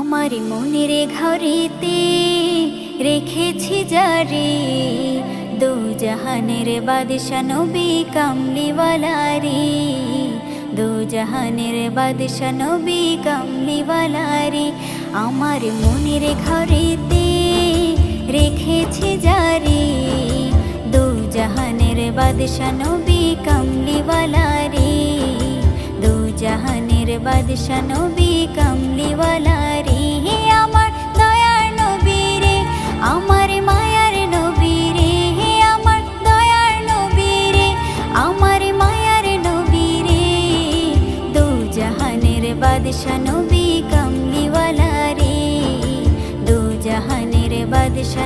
আমার মনের ঘরেতে রেখেছি যারে, দু জাহানের বাদশা নবী কামলিওয়ালা রে, দু জাহানের বাদশা নবী কামলিওয়ালা রে। আমার মনের ঘরেতে রেখেছি যারে, দু জাহানের বাদশা নবী কামলিওয়ালা রে, দু জাহানের বাদশা নবী কামলিওয়ালা রে। আমার দয়ার নবী রে, আমার মায়ার নবী রে, আমার দয়ার নবী রে, আমার মায়ার নবী রে, দু জাহানের বাদশা নবী কামলিওয়ালা রে, দু জাহানের বাদশা